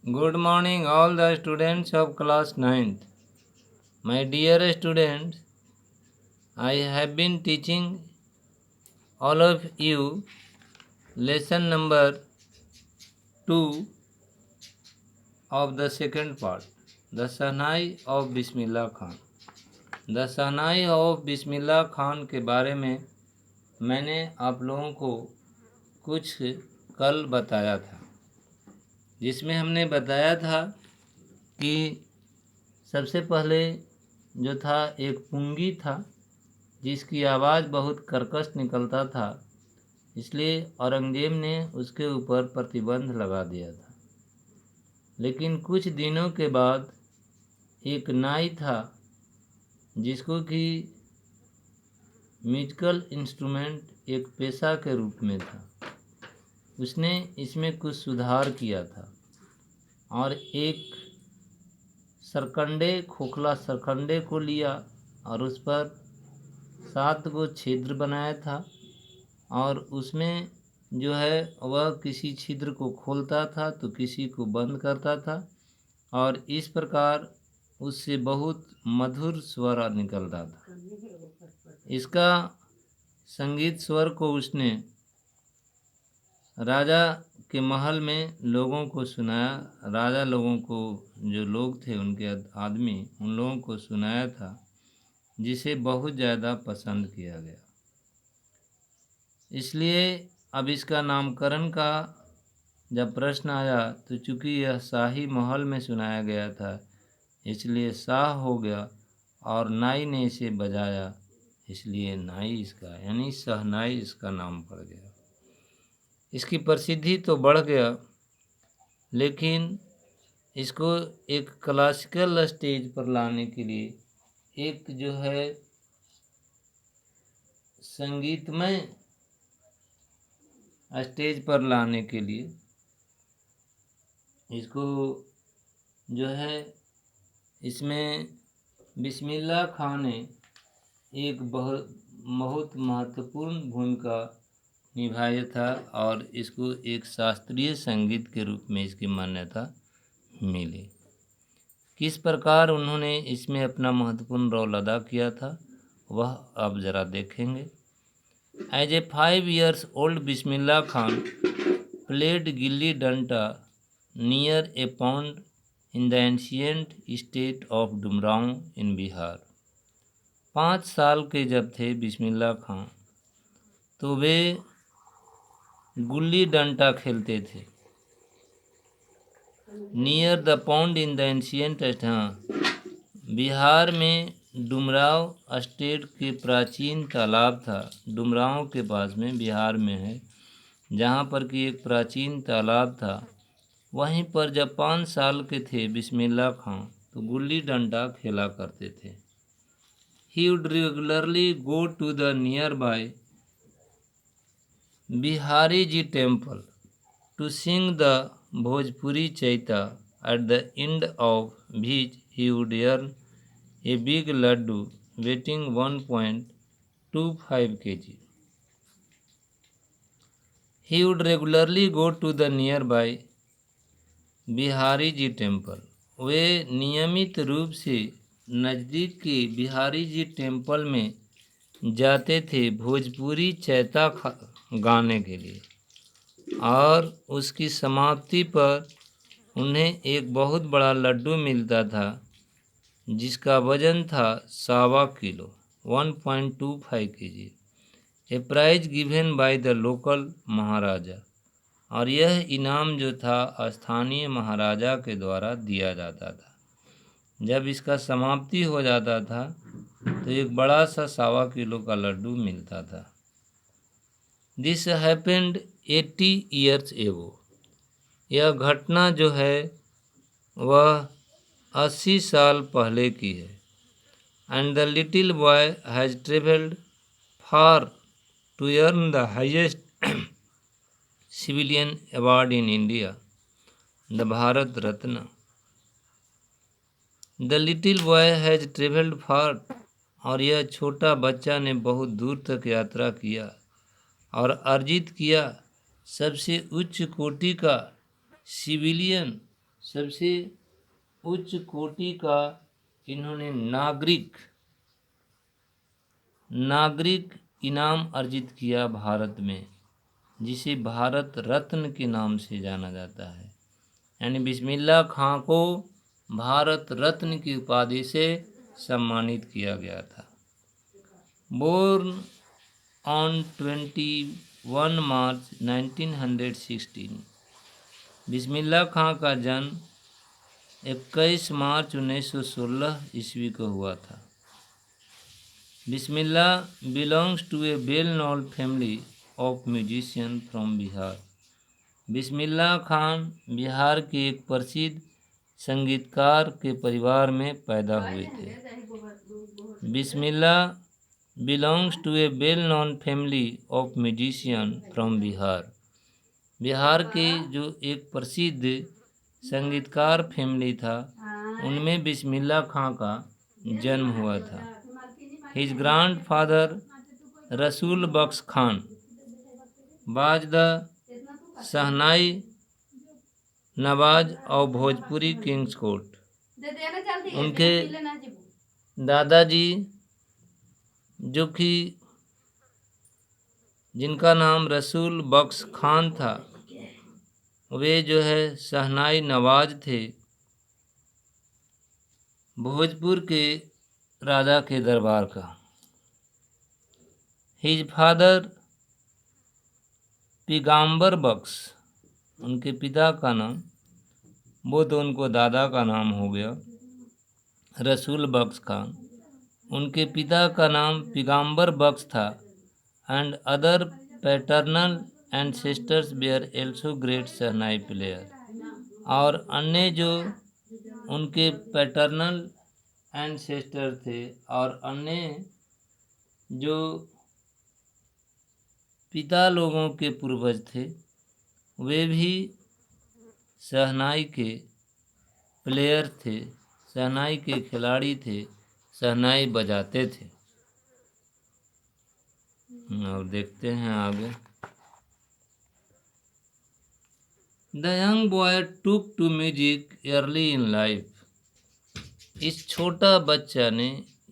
Good morning, all the students of class 9th. My dear students, I have been teaching all of you lesson number 2 of the second part, the Sahnai of Bismillah Khan. The Sahnai of Bismillah Khan के बारे में मैंने आप लोगों को कुछ कल बताया था, जिसमें हमने बताया था कि सबसे पहले जो था एक पुंगी था जिसकी आवाज़ बहुत कर्कश निकलता था, इसलिए औरंगजेब ने उसके ऊपर प्रतिबंध लगा दिया था। लेकिन कुछ दिनों के बाद एक नाई था जिसको कि म्यूजिकल इंस्ट्रूमेंट एक पेशा के रूप में था। उसने इसमें कुछ सुधार किया था और एक खोखला सरकंडे को लिया और उस पर 7 गो छिद्र बनाया था और उसमें जो है वह किसी छिद्र को खोलता था तो किसी को बंद करता था और इस प्रकार उससे बहुत मधुर स्वर निकलता था। इसका संगीत स्वर को उसने राजा के महल में लोगों को सुनाया। राजा लोगों को, जो लोग थे उनके आदमी, उन लोगों को सुनाया था, जिसे बहुत ज़्यादा पसंद किया गया। इसलिए अब इसका नामकरण का जब प्रश्न आया तो चूँकि यह शाही महल में सुनाया गया था इसलिए शाह हो गया और नाई ने इसे बजाया, इसलिए नाई इसका यानी शहनाई इसका नाम पड़ गया। इसकी प्रसिद्धि तो बढ़ गया, लेकिन इसको एक क्लासिकल स्टेज पर लाने के लिए एक जो है संगीतमय स्टेज पर लाने के लिए इसको जो है इसमें बिस्मिल्लाह खां ने एक बहुत महत्वपूर्ण भूमिका निभाया था और इसको एक शास्त्रीय संगीत के रूप में इसकी मान्यता मिली। किस प्रकार उन्होंने इसमें अपना महत्वपूर्ण रोल अदा किया था वह अब ज़रा देखेंगे। As a 5 years old Bismillah Khan played gilli danda near a pond in the ancient state of Dumraon in Bihar. 5 साल के जब थे बिस्मिल्लाह खां तो वे गुल्ली डंडा खेलते थे। Near the pond in the ancient, Bihar में डुमराव स्टेट के प्राचीन तालाब था। डुमराव के पास में बिहार में है, जहाँ पर कि एक प्राचीन तालाब था। वहीं पर जब 5 साल के थे बिस्मिल्लाह खां तो गुल्ली डंडा खेला करते थे। He would regularly go to the nearby Bihari Ji temple to sing the Bhojpuri Chaita, at the end of which he would earn a big laddu weighing 1.25 kg. He would regularly go to the nearby Bihari ji temple. वे नियमित रूप से नज़दीक के Bihari ji temple में जाते थे भोजपुरी चैता गाने के लिए और उसकी समाप्ति पर उन्हें एक बहुत बड़ा लड्डू मिलता था जिसका वजन था 1.25 kilo 1.25 kg, a prize given by the local Maharaja. और यह इनाम जो था स्थानीय महाराजा के द्वारा दिया जाता था। जब इसका समाप्ति हो जाता था तो एक बड़ा सा 1.25 किलो का लड्डू मिलता था। दिस हैपेंड 80 years एगो। यह घटना जो है वह 80 साल पहले की है। And the little boy has travelled far to earn the highest civilian award in India, the Bharat Ratna. The little boy has travelled far, और यह छोटा बच्चा ने बहुत दूर तक यात्रा किया और अर्जित किया सबसे उच्च कोटि का सिविलियन सबसे उच्च कोटि का इन्होंने नागरिक इनाम अर्जित किया भारत में, जिसे भारत रत्न के नाम से जाना जाता है। यानी बिस्मिल्लाह खां को भारत रत्न की उपाधि से सम्मानित किया गया था। बोर्न ऑन 21 मार्च 1916, बिस्मिल्लाह खां का जन्म 21 मार्च 1916 ईस्वी को हुआ था। Bismillah belongs to a well known family of musician from Bihar. Bismillah Khan Bihar के एक प्रसिद्ध संगीतकार के परिवार में पैदा हुए थे। Bismillah belongs to a well known family of musician from Bihar. Bihar के जो एक प्रसिद्ध संगीतकार फैमिली था, उनमें बिस्मिल्लाह खां का जन्म हुआ था। हिज ग्रैंडफादर रसूल बख्श खान वाज द शहनाई नवाज और भोजपुरी किंग्स कोर्ट। उनके दादाजी जो कि जिनका नाम रसूल बख्श खान था, वे जो है शहनाई नवाज थे, भोजपुर के राजा के दरबार का। हिज फादर पिगाम्बर बख्श, उनके पिता का नाम, वो तो उनको दादा का नाम हो गया, रसूल बख्श खान। उनके पिता का नाम पिगाम्बर बख्श था। And other paternal ancestors were also great shehnai player. और अन्य जो उनके पैटर्नल एंसेस्टर थे और अन्य जो पिता लोगों के पूर्वज थे, वे भी शहनाई के प्लेयर थे, शहनाई के खिलाड़ी थे, शहनाई बजाते थे। और देखते हैं आगे। The young boy took to music early in life. इस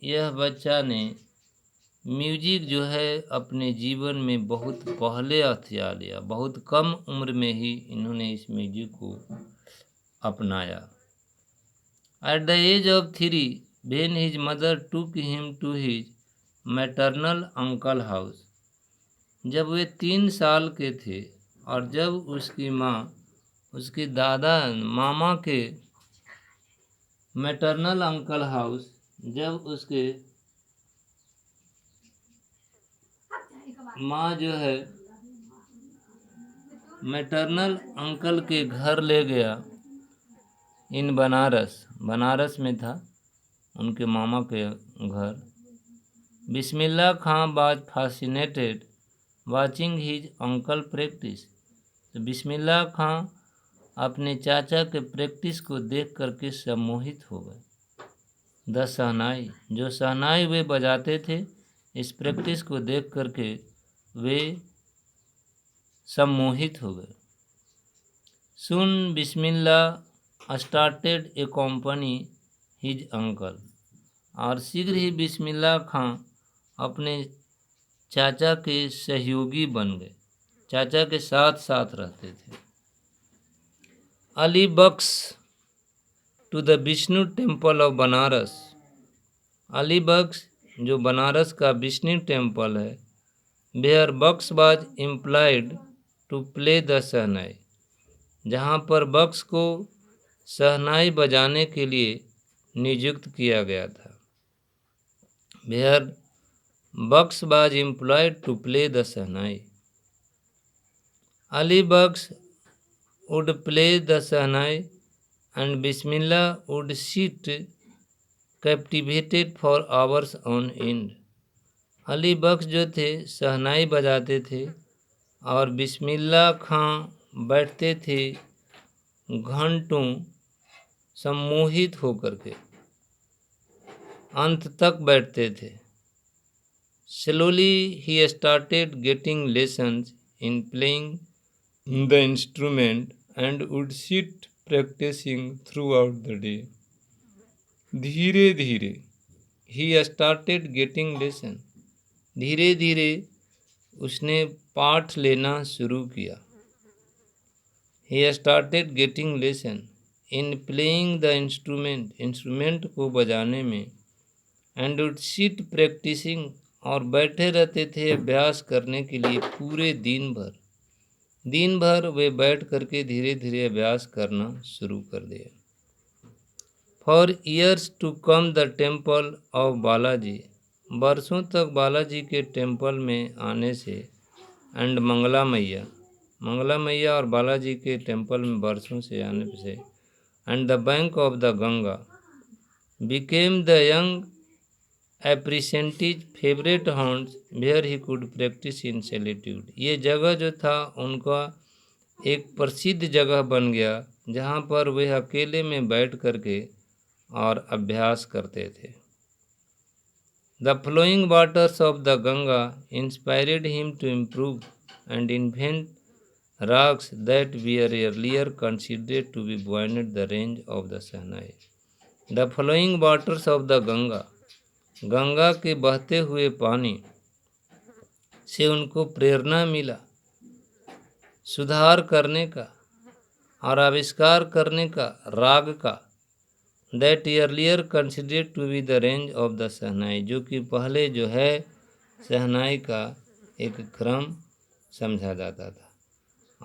यह बच्चा ने म्यूजिक जो है अपने जीवन में बहुत पहले हथिया लिया। बहुत कम उम्र में ही इन्होंने इस म्यूजिक को अपनाया। At the age of 3, when his mother took him to his maternal uncle house. जब वे 3 साल के थे और जब उसकी माँ उसके मामा के मैटरनल अंकल हाउस, जब उसके माँ जो है मैटरनल अंकल के घर ले गया, इन बनारस में था उनके मामा के घर। Bismillah Khan was fascinated watching his uncle practice. तो बिस्मिल्लाह खां अपने चाचा के प्रैक्टिस को देख करके सम्मोहित हो गए। द शहनाई, जो शहनाई वे बजाते थे, इस प्रैक्टिस को देख करके वे सम्मोहित हो गए। Soon Bismillah started accompany his uncle. और शीघ्र ही बिस्मिल्लाह खां अपने चाचा के सहयोगी बन गए, चाचा के साथ साथ रहते थे। Ali Bakhsh to the Vishnu temple of Banaras. Ali Bakhsh जो बनारस का विष्णु टेम्पल है, where Bakhsh was employed to play the shehnai. जहाँ पर बख्श को शहनाई बजाने के लिए नियुक्त किया गया था। Where Bakhsh was employed to play the shehnai. Ali Bakhsh would play the shehnai and Bismillah would sit captivated for hours on end। Ali Bakhsh जो थे शहनाई बजाते थे और बिस्मिल्लाह खां बैठते थे घंटों सम्मोहित होकर के, अंत तक बैठते थे। Slowly he started getting lessons in playing the instrument and would sit practicing throughout the day. धीरे धीरे he started getting lesson. धीरे धीरे उसने पाठ लेना शुरू किया. He started getting lesson in playing the instrument. Instrument को बजाने में. And would sit practicing. और बैठे रहते थे अभ्यास करने के लिए पूरे दिन भर. दिन भर वे बैठ करके धीरे धीरे अभ्यास करना शुरू कर दिया. For years to come the temple of Balaji. वर्षों तक बालाजी के टेम्पल में आने से. एंड मंगला मैया और बालाजी के टेम्पल में वर्षों से आने से. And the bank of the Ganga became the young apprentice's favorite haunts where he could practice in solitude. ये जगह जो था उनका एक प्रसिद्ध जगह बन गया जहाँ पर वे अकेले में बैठ करके और अभ्यास करते थे. The flowing waters of the Ganga inspired him to improve and invent rags that were earlier considered to be beyond the range of the Sahnai. The flowing waters of the Ganga, Ganga के बहते हुए पानी से उनको प्रेरणा मिला सुधार करने का और आविष्कार करने का राग का. That earlier considered to be the range of the शहनाई, जो कि पहले जो है शहनाई का एक क्रम समझा जाता था.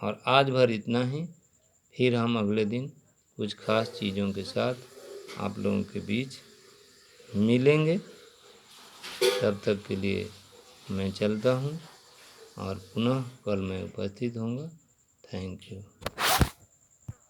और आज भर इतना ही. फिर हम अगले दिन कुछ खास चीज़ों के साथ आप लोगों के बीच मिलेंगे. तब तक के लिए मैं चलता हूँ और पुनः कल मैं उपस्थित होऊंगा. Thank you.